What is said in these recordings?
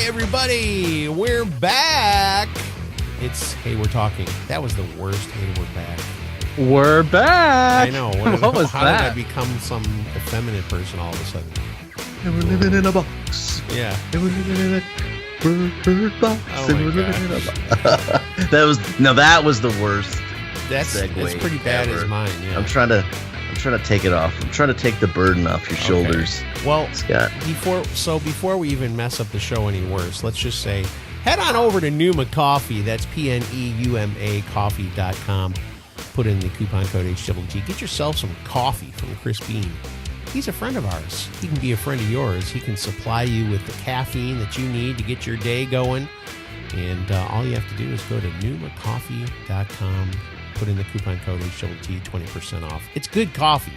everybody, we're back. It's Hey, We're Talking. That was the worst Hey, We're Back. We're back. I know. What was how that? How did I become some effeminate person all of a sudden? They were living in a box. Yeah. They were living in a bird box. Oh They my were living in a gosh. box. That was the worst. That's pretty bad ever. as mine. Yeah. I'm trying to take it off. I'm trying to take the burden off your shoulders. Well, Scott. Before we even mess up the show any worse, let's just say head on over to Pneuma Coffee. That's PNEUMA coffee.com. Put in the coupon code HWT. Get yourself some coffee from Chris Bean. He's a friend of ours. He can be a friend of yours. He can supply you with the caffeine that you need to get your day going. And all you have to do is go to pneumacoffee.com. Put in the coupon code HWT, 20% off. It's good coffee.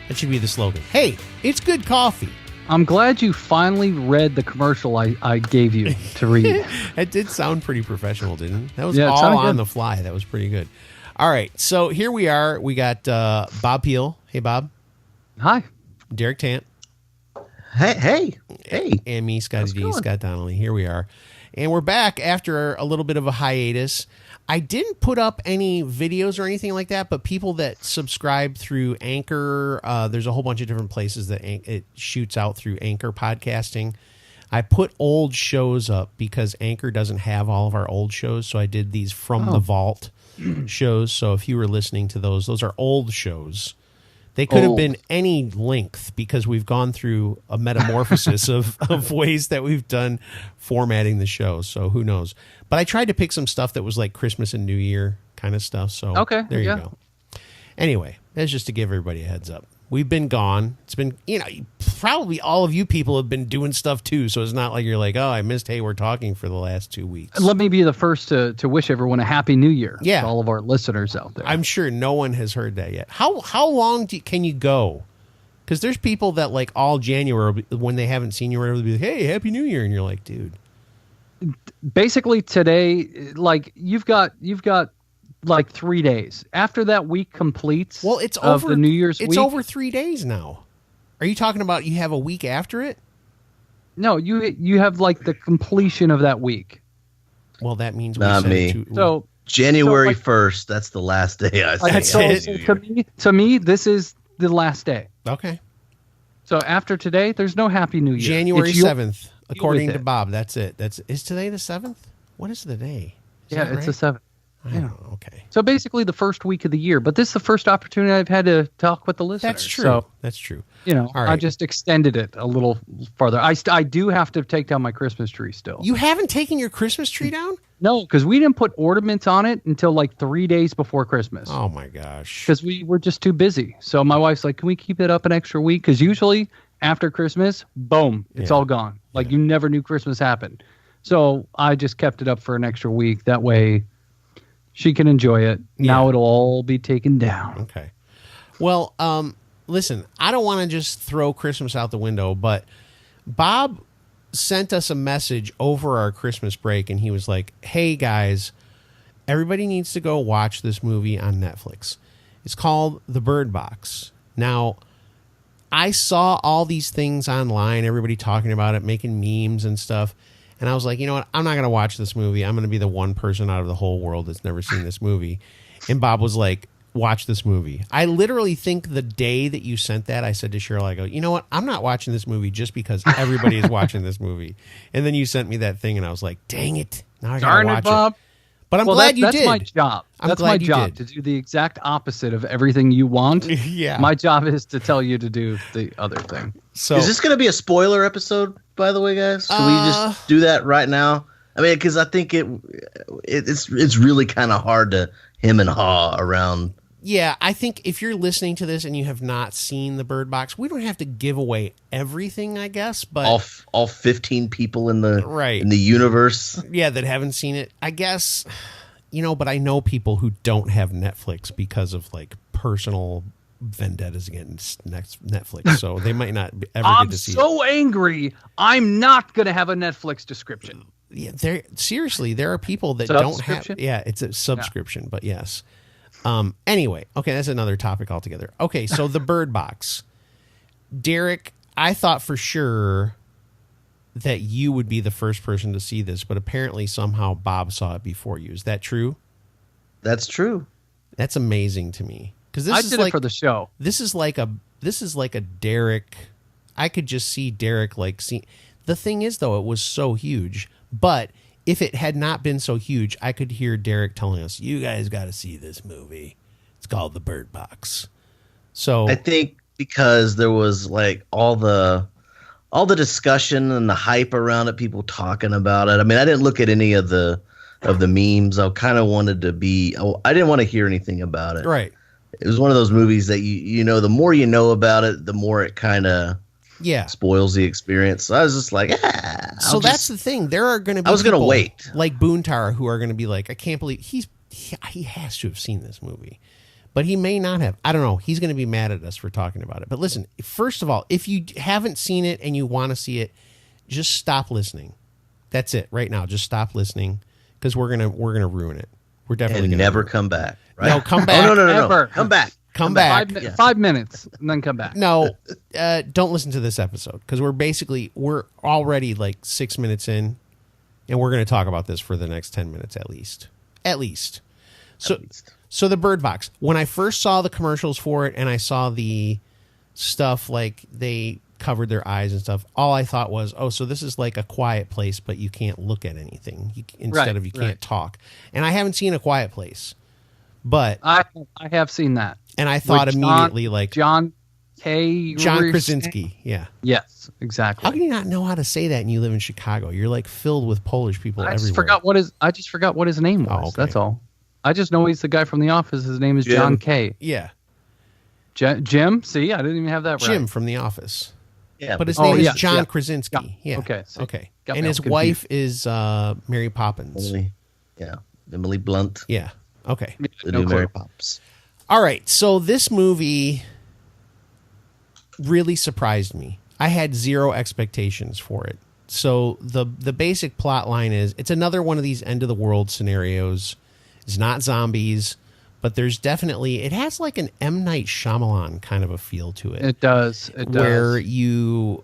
That should be the slogan. Hey, it's good coffee. I'm glad you finally read the commercial I gave you to read. It did sound pretty professional, didn't it? That was Yeah, it all sounded on good. the fly. That was pretty good. All right, so here we are. We got Bob Peel. Hey, Bob. Hi. Derek Tant. Hey. And me, Scotty How's it D, going? Scott Donnelly. Here we are. And we're back after a little bit of a hiatus. I didn't put up any videos or anything like that, but people that subscribe through Anchor, there's a whole bunch of different places that it shoots out through Anchor podcasting. I put old shows up because Anchor doesn't have all of our old shows, so I did these from the vault shows. So if you were listening to those are old shows. They could have been any length because we've gone through a metamorphosis of ways that we've done formatting the show. So who knows? But I tried to pick some stuff that was like Christmas and New Year kind of stuff. So there you go. Anyway, that's just to give everybody a heads up. We've been gone. It's been, probably all of you people have been doing stuff too. So it's not like you're like, oh, I missed Hey, We're Talking for the last 2 weeks. Let me be the first to wish everyone a happy new year. Yeah. To all of our listeners out there. I'm sure no one has heard that yet. How long can you go? Because there's people that like all January, when they haven't seen you, will be like, hey, Happy New Year. And you're like, dude. Basically today, like you've got like 3 days. After that week completes, Well, it's of over the New Year's week. It's over 3 days now. Are you talking about you have a week after it? No, you have like the completion of that week. Well, that means Not said me. it So January like- 1st, that's the last day I like, think. so to me, this is the last day. okay. So after today, there's no Happy New Year. January It's your- 7th, according with to it. Bob. That's it. Is today the 7th? What is the day? Is Yeah, that it's the right? 7th. I don't know. Okay. So basically the first week of the year, but this is the first opportunity I've had to talk with the listeners. That's true. So, That's true. all right. I just extended it a little farther. I do have to take down my Christmas tree still. You haven't taken your Christmas tree down? No, because we didn't put ornaments on it until like 3 days before Christmas. Oh, my gosh. Because we were just too busy. So my wife's like, can we keep it up an extra week? Because usually after Christmas, boom, it's all gone. Like you never knew Christmas happened. So I just kept it up for an extra week. That way she can enjoy it. Now it'll all be taken down. Okay. Well, listen, I don't want to just throw Christmas out the window, but Bob sent us a message over our Christmas break, and he was like, hey, guys, everybody needs to go watch this movie on Netflix. It's called The Bird Box. Now, I saw all these things online, everybody talking about it, making memes and stuff. And I was like, you know what? I'm not going to watch this movie. I'm going to be the one person out of the whole world that's never seen this movie. And Bob was like, watch this movie. I literally think the day that you sent that, I said to Cheryl, I go, you know what? I'm not watching this movie just because everybody is watching this movie. And then you sent me that thing, and I was like, dang it. Now I got to watch Bob. it. But I'm glad you that's did. my job. That's my glad you job, did. to do the exact opposite of everything you want. Yeah. My job is to tell you to do the other thing. So Is this going to be a spoiler episode, by the way, guys? Can we just do that right now? I mean, because I think it's really kind of hard to hem and haw around. yeah, I think if you're listening to this and you have not seen The Bird Box, we don't have to give away everything, I guess. But all 15 people in the Right. in the universe. yeah, that haven't seen it, I guess. But I know people who don't have Netflix because of like personal vendettas against Netflix, so they might not ever I'm get to see so angry. I'm not going to have a Netflix description. it. Yeah, there are people that don't have. Subscription? Yeah, it's a subscription, but yes. Anyway, okay, that's another topic altogether. Okay, so The Bird Box. Derek, I thought for sure that you would be the first person to see this, but apparently somehow Bob saw it before you. Is that true? That's true. That's amazing to me. Because I did it for the show. This is like a Derek. I could just see Derek like see. The thing is, though, it was so huge. But if it had not been so huge, I could hear Derek telling us, "You guys got to see this movie. It's called The Bird Box." So I think because there was like all the discussion and the hype around it, people talking about it. I mean, I didn't look at any of the memes. I kind of wanted to be. I didn't want to hear anything about it. Right. It was one of those movies that you know, the more you know about it, the more it kind of spoils the experience. So I was just like, So that's the thing. There are going to be. I was going to wait, like Boontar, who are going to be like, I can't believe he has to have seen this movie, but he may not have. I don't know. He's going to be mad at us for talking about it. But listen, first of all, if you haven't seen it and you want to see it, just stop listening. That's it. Right now, just stop listening because we're gonna ruin it. We're definitely gonna never come back. Right? No, come back. Oh, no. Ever. Come back. Come back. 5 minutes and then come back. No, don't listen to this episode because we're already like 6 minutes in, and we're going to talk about this for the next 10 minutes at least. So the Bird Box. When I first saw the commercials for it, and I saw the stuff like they covered their eyes and stuff, all I thought was, oh, so this is like A Quiet Place, but you can't look at anything instead of you can't talk. And I haven't seen A Quiet Place, but I have seen that. And I thought immediately like John Krasinski. Yeah. Yes, exactly. How can you not know how to say that and you live in Chicago? You're like filled with Polish people everywhere. I just forgot what his name was. Oh, okay. That's all. I just know he's the guy from The Office. His name is John Kay. Yeah. Jim? See, I didn't even have that right. Jim from The Office. Yeah. But his name is John Krasinski. Yeah. Okay. Okay. And his wife is Mary Poppins. Emily Blunt. Yeah. Okay. The new Mary Poppins. All right. So this movie really surprised me. I had zero expectations for it. So the basic plot line is it's another one of these end of the world scenarios. It's not zombies, but there's definitely, it has like an M. Night Shyamalan kind of a feel to it. It does. Where you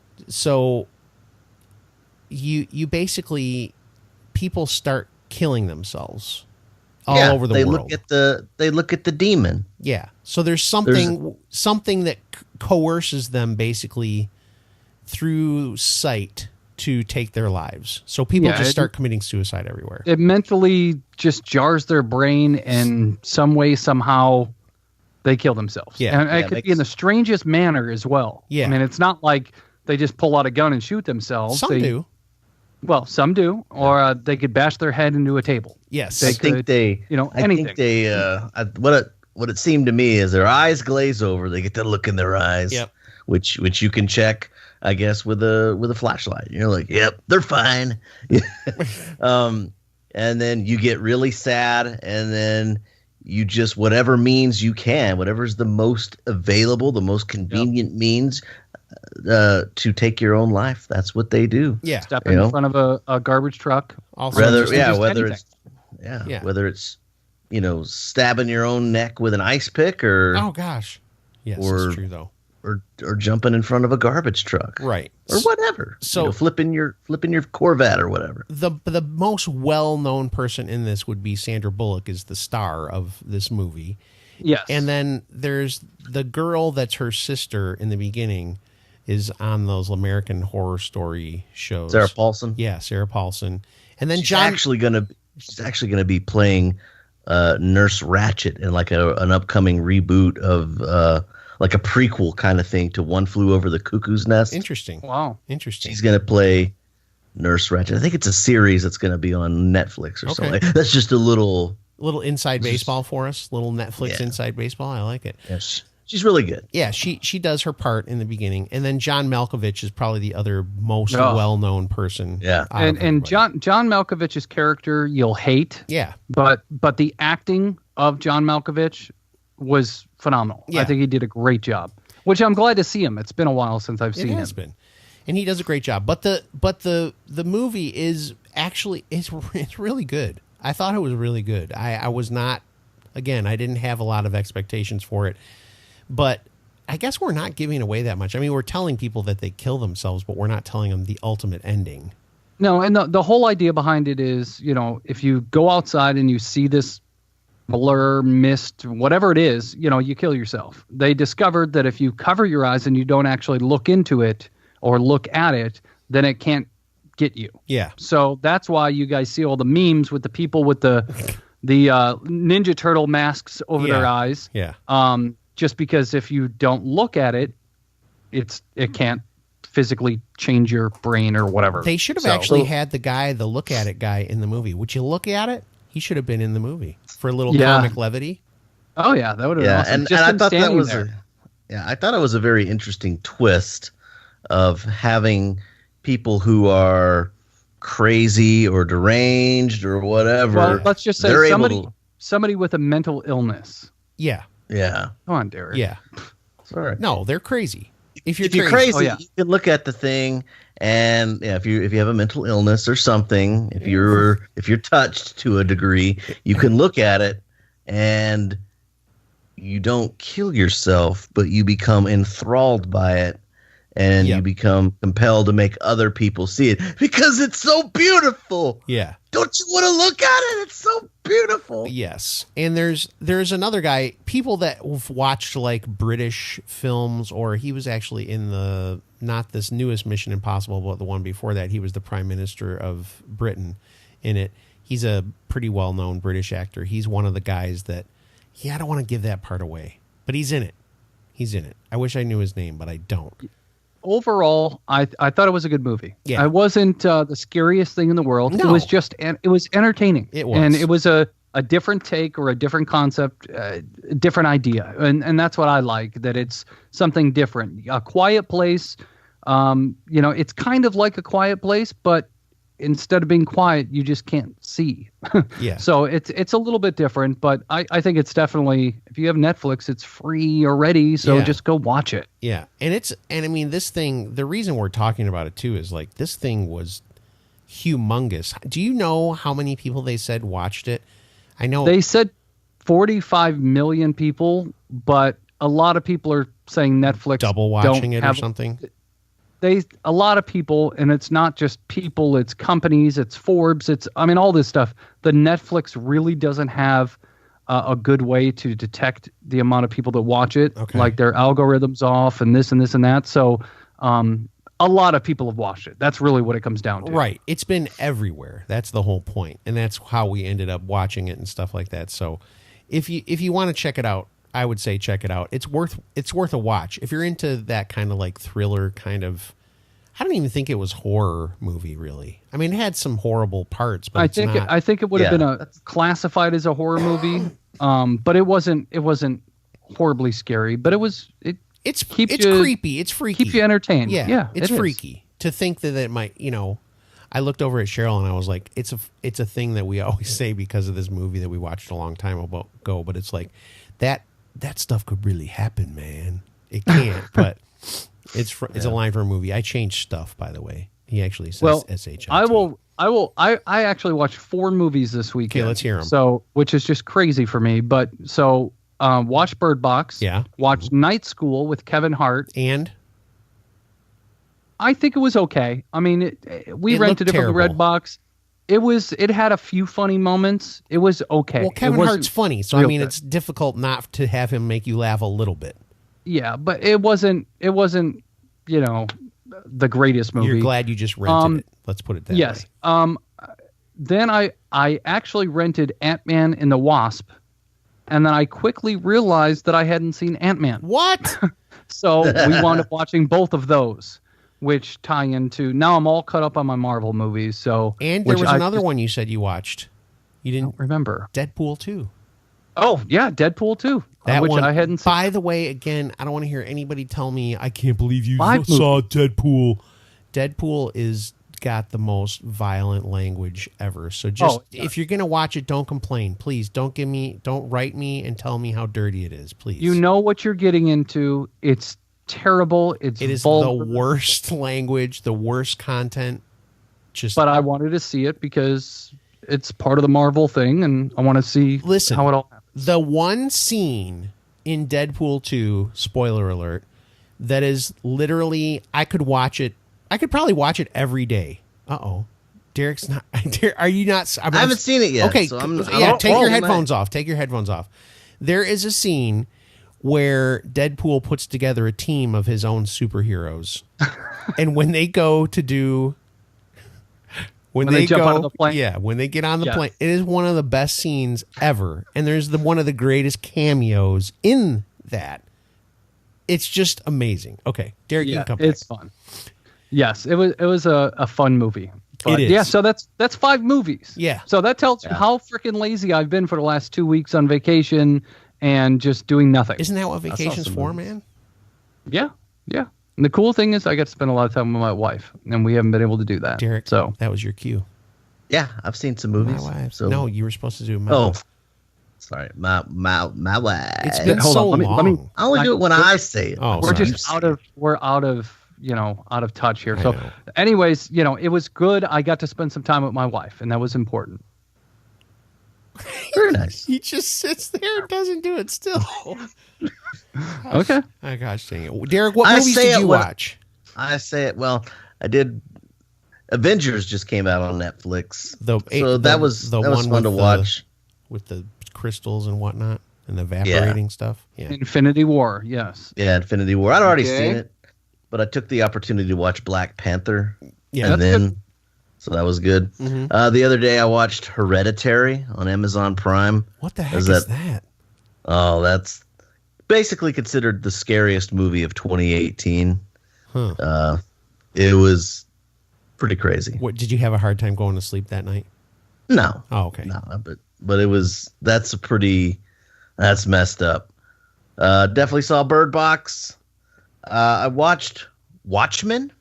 basically, people start killing themselves all over the world. They look at the demon. Yeah. So there's something that coerces them basically through sight to take their lives. So people just start committing suicide everywhere. It mentally just jars their brain, and some way, somehow, they kill themselves. Yeah. And it could be in the strangest manner as well. Yeah. I mean, it's not like they just pull out a gun and shoot themselves. Some do. Well, some do, or they could bash their head into a table. Yes. I think what it seemed to me is their eyes glaze over. They get that look in their eyes. Yep. Which you can check, I guess, with a flashlight. You're like, yep, they're fine. And then you get really sad, and then you just, whatever means you can, whatever's the most available, the most convenient means to take your own life. That's what they do. Yeah. Step in front of a garbage truck. Whether it's stabbing your own neck with an ice pick, or oh gosh, yes, that's true though. Or jumping in front of a garbage truck, right, or whatever. So flipping your Corvette or whatever. The most well-known person in this would be Sandra Bullock, is the star of this movie. Yes, and then there's the girl that's her sister in the beginning, is on those American Horror Story shows. Sarah Paulson. Yeah, Sarah Paulson. And then she's actually gonna be playing Nurse Ratched in like an upcoming reboot of like a prequel kind of thing to One Flew Over the Cuckoo's Nest. Interesting. Wow. Interesting. She's going to play Nurse Ratched. I think it's a series that's going to be on Netflix or something. That's just a little inside baseball for us. Little Netflix inside baseball. I like it. Yeah, she's really good. Yeah, she does her part in the beginning. And then John Malkovich is probably the other most well-known person. Yeah. And John Malkovich's character you'll hate. Yeah. But the acting of John Malkovich was phenomenal. Yeah. I think he did a great job, which I'm glad to see him. It's been a while since I've seen him. It has been. And he does a great job. But the movie is actually, it's really good. I thought it was really good. I was not, again, I didn't have a lot of expectations for it. But I guess we're not giving away that much. I mean, we're telling people that they kill themselves, but we're not telling them the ultimate ending. No, and the whole idea behind it is, if you go outside and you see this blur, mist, whatever it is, you kill yourself. They discovered that if you cover your eyes and you don't actually look into it or look at it, then it can't get you. Yeah. So that's why you guys see all the memes with the people with the Ninja Turtle masks over their eyes. Yeah. Just because if you don't look at it, it can't physically change your brain or whatever. They should have actually had the look at it guy in the movie. Would you look at it? He should have been in the movie for a little comic levity. Oh yeah, that would have been awesome. And I thought that was I thought it was a very interesting twist of having people who are crazy or deranged or whatever. Well, let's just say somebody with a mental illness. Yeah. Yeah. Come on, Derek. Yeah. Sorry. No, they're crazy. If you're crazy, you can look at the thing, and if you have a mental illness or something, if you're touched to a degree, you can look at it, and you don't kill yourself, but you become enthralled by it, and you become compelled to make other people see it because it's so beautiful. Yeah. Don't you want to look at it? It's so beautiful. Yes. And there's another guy, people that have watched like British films, or he was actually in not this newest Mission Impossible, but the one before that. He was the Prime Minister of Britain in it. He's a pretty well-known British actor. He's one of the guys that, I don't want to give that part away, but he's in it. He's in it. I wish I knew his name, but I don't. Overall, I thought it was a good movie. Yeah. It wasn't the scariest thing in the world. No. It was just, it was entertaining. It was. And it was a different take or a different concept, different idea. And that's what I like, that it's something different. A Quiet Place, it's kind of like A Quiet Place, but instead of being quiet, you just can't see. Yeah. So it's a little bit different, but I think it's definitely, if you have Netflix, it's free already, so just go watch it. Yeah. And I mean, this thing, the reason we're talking about it too is like, this thing was humongous. Do you know how many people they said watched it? I know they said 45 million people, but a lot of people are saying Netflix double watching it or something. A lot of people, and it's not just people, it's companies, it's Forbes, all this stuff. The Netflix really doesn't have a good way to detect the amount of people that watch it. Okay. Like their algorithms off and this and this and that. So a lot of people have watched it. That's really what it comes down to. Right. It's been everywhere. That's the whole point. And that's how we ended up watching it and stuff like that. So if you want to check it out, I would say check it out. It's worth a watch. If you're into that kind of like thriller kind of, I don't even think it was horror movie really. I mean, it had some horrible parts, but I think it would have been classified as a horror movie. But it wasn't horribly scary, but it's creepy. It's freaky. Keeps you entertained. Yeah. It's freaky to think that it might, I looked over at Cheryl and I was like, it's a thing that we always say because of this movie that we watched a long time ago, but it's like that stuff could really happen, man. It can't, but it's a line for a movie. I changed stuff, by the way. He actually says SHIT. I actually watched 4 movies this weekend. Okay, let's hear them. So, which is just crazy for me. But watch Bird Box. Yeah. Watch Night School with Kevin Hart. And I think it was okay. I mean, we rented it from Redbox. It had a few funny moments. It was okay. Well, Kevin Hart's funny, so I mean, it's difficult not to have him make you laugh a little bit. Yeah, but it wasn't, the greatest movie. You're glad you just rented it. Let's put it that way. Yes. Then I actually rented Ant-Man and the Wasp, and then I quickly realized that I hadn't seen Ant-Man. What? So we wound up watching both of those, which tie into, now I'm all caught up on my Marvel movies. So and there was another one you said you watched. You didn't remember. Deadpool 2. Oh, yeah, Deadpool 2. That which one, I hadn't seen. By the way, again, I don't want to hear anybody tell me, I can't believe you saw Deadpool. Deadpool is got the most violent language ever. So if you're going to watch it, don't complain. Please don't write me and tell me how dirty it is, please. You know what you're getting into. It's terrible. It is vulgar. The worst language, the worst content. But I wanted to see it because it's part of the Marvel thing, and I want to see how it all happens. The one scene in Deadpool 2, spoiler alert, that is literally, I could watch it. I could probably watch it every day. Uh-oh. Derek's not. Are you not? I haven't seen it yet. Okay. So take your headphones off. Take your headphones off. There is a scene where Deadpool puts together a team of his own superheroes. And when they go to do. When they jump go, out of the plane? Yeah, when they get on the plane, it is one of the best scenes ever. And there's one of the greatest cameos in that. It's just amazing. Okay, Derek, you can come back. It's fun. Yes, it was a fun movie. But It is. Yeah, so that's 5 movies. Yeah. So that tells you how freaking lazy I've been for the last 2 weeks on vacation and just doing nothing. Isn't that what vacation's some for, movies. man? Yeah. And the cool thing is I get to spend a lot of time with my wife, and we haven't been able to do that. Derek, so that was your cue. Yeah, I've seen some My movies. wife. So No, you were supposed to do my Oh, wife. sorry, my wife. It's been Hold so on, let me- long. I only do it when I say it. Oh, we're sorry. just out of touch here. I So know. anyways, it was good. I got to spend some time with my wife, and that was important. Very nice. He just sits there and doesn't do it still. Okay. Oh, gosh dang it. Derek, what I movies say did it you when- watch? I say it. Well, I did. Avengers just came out on Netflix, so that was one fun to with watch. with the crystals and whatnot and evaporating stuff. Yeah. Infinity War. Yes. Yeah, Infinity War. I'd already Okay. seen it, but I took the opportunity to watch Black Panther. Yeah, and that's then so that was good. Mhm. The other day I watched Hereditary on Amazon Prime. What the heck Is is that- that? Oh, that's basically considered the scariest movie of 2018. Huh. It was pretty crazy. What, did you have a hard time going to sleep that night? No, Oh, okay. no, but it was that's messed up. Definitely saw Bird Box. I watched Watchmen.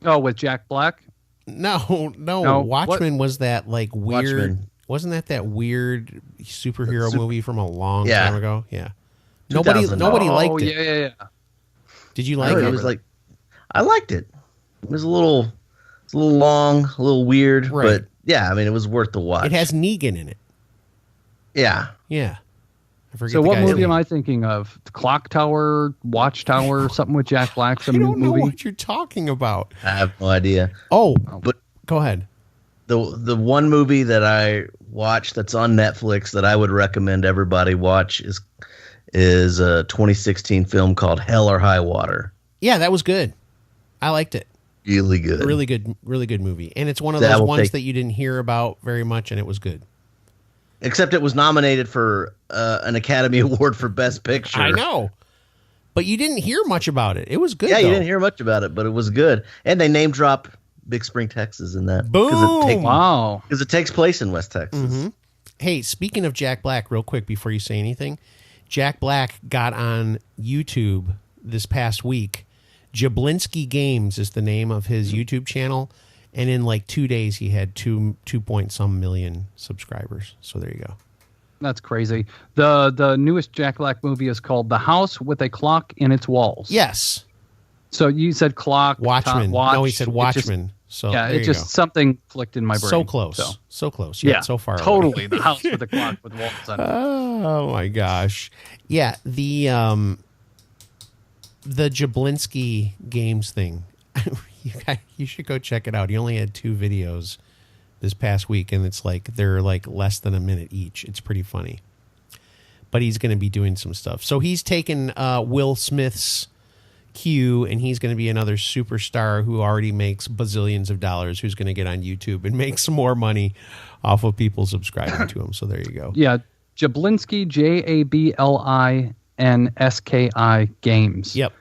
Oh, with Jack Black. No. No, Watchmen was that like weird. Watchmen. Wasn't that weird superhero movie from a long Yeah. time ago? Yeah. Nobody 2000. liked it. Yeah. Did you like it it? was like I liked it. It was a little long, a little weird, Right. but yeah, I mean, it was worth the watch. It has Negan in it. Yeah. Yeah. I forget So the what guy's movie name. am I thinking of? The Clock Tower, Watchtower, something with Jack Black, I some new don't know movie. what you're talking about. I have no idea. Oh, But go ahead. the one movie that I watched that's on Netflix that I would recommend everybody watch is a 2016 film called Hell or High Water. Yeah, that was good. I liked it. Really good. Really good movie. And it's one of That those will ones take- that you didn't hear about very much, and it was good. Except it was nominated for an Academy Award for Best Picture. I know. But you didn't hear much about it. It was good, Yeah, though. you didn't hear much about it, but it was good. And they name drop Big Spring, Texas in that. Boom! Wow. Because it takes place in West Texas. Mhm. Hey, speaking of Jack Black, real quick before you say anything, Jack Black got on YouTube this past week. Jablinski Games is the name of his YouTube channel, and in like 2 days he had 2 point some million subscribers. So there you go. That's crazy. The newest Jack Black movie is called The House with a Clock in Its Walls. Yes, So you said clock. Watchmen. Watch. No, he said It just- Watchmen. So yeah, there it you just go. something clicked in my brain. So close, so close. Yeah, so far. away. Totally, The House with a Clock with walls on it. Oh my gosh. Yeah, the Jablinski Games thing. You should go check it out. He only had 2 videos this past week, and it's like they're like less than a minute each. It's pretty funny. But he's going to be doing some stuff. So he's taken Will Smith's cue, and he's going to be another superstar who already makes bazillions of dollars, who's going to get on YouTube and make some more money off of people subscribing to him. So there you go. Yeah, Jablinski, JABLINSKI Games. Yep.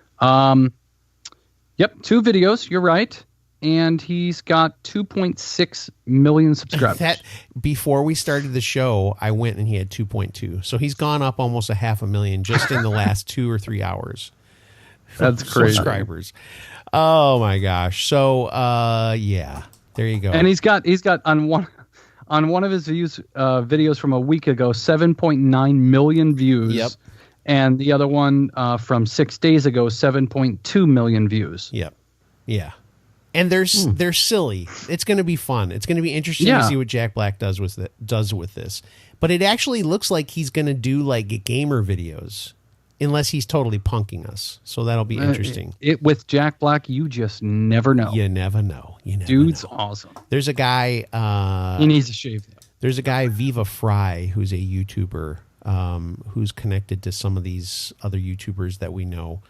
Yep, 2 videos. You're right, and he's got 2.6 million subscribers. That before we started the show, I went and he had 2.2. So he's gone up almost 500,000 just in the last 2 or 3 hours. That's crazy. Subscribers. Oh my gosh. So yeah, there you go. And he's got on one of his videos from a week ago 7.9 million views. Yep. And the other one from 6 days ago 7.2 million views. Yep. Yeah. And they're silly. It's going to be fun. It's going to be interesting Yeah. to see what Jack Black does with this. But it actually looks like he's going to do like gamer videos. unless he's totally punking us. So that'll be interesting. With Jack Black, you just never know. You never know. Dude's awesome. There's a guy. He needs a shave. There's a guy, Viva Fry, who's a YouTuber, who's connected to some of these other YouTubers that we know.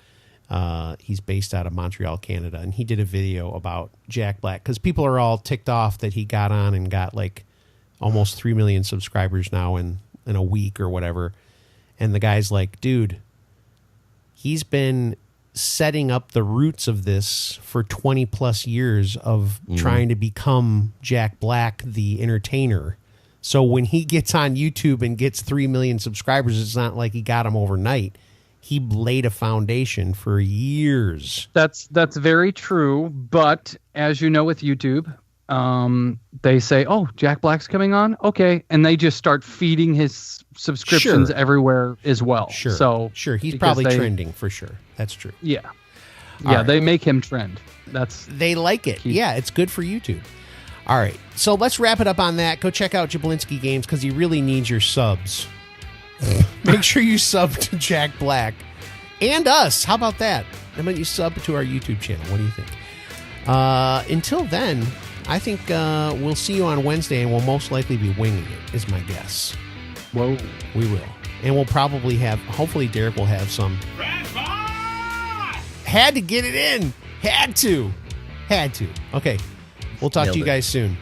He's based out of Montreal, Canada, and he did a video about Jack Black because people are all ticked off that he got on and got like almost 3 million subscribers now in a week or whatever. And the guy's like, dude, he's been setting up the roots of this for 20 plus years of trying to become Jack Black, the entertainer. So when he gets on YouTube and gets 3 million subscribers, it's not like he got them overnight. He laid a foundation for years. That's very true. But as you know, with YouTube, they say, "Oh, Jack Black's coming on, okay," and they just start feeding his subscriptions everywhere as well. Sure, he's probably trending for sure. That's true. Yeah, right. They make him trend. They like it. Yeah, it's good for YouTube. All right, so let's wrap it up on that. Go check out Jablinski Games because he really needs your subs. Make sure you sub to Jack Black and us. How about that? How about you sub to our YouTube channel? What do you think? Until then, I think we'll see you on Wednesday, and we'll most likely be winging it, is my guess. Whoa. We will. And we'll probably have, hopefully Derek will have some. Had to get it in. Had to. Okay. We'll talk to you guys soon.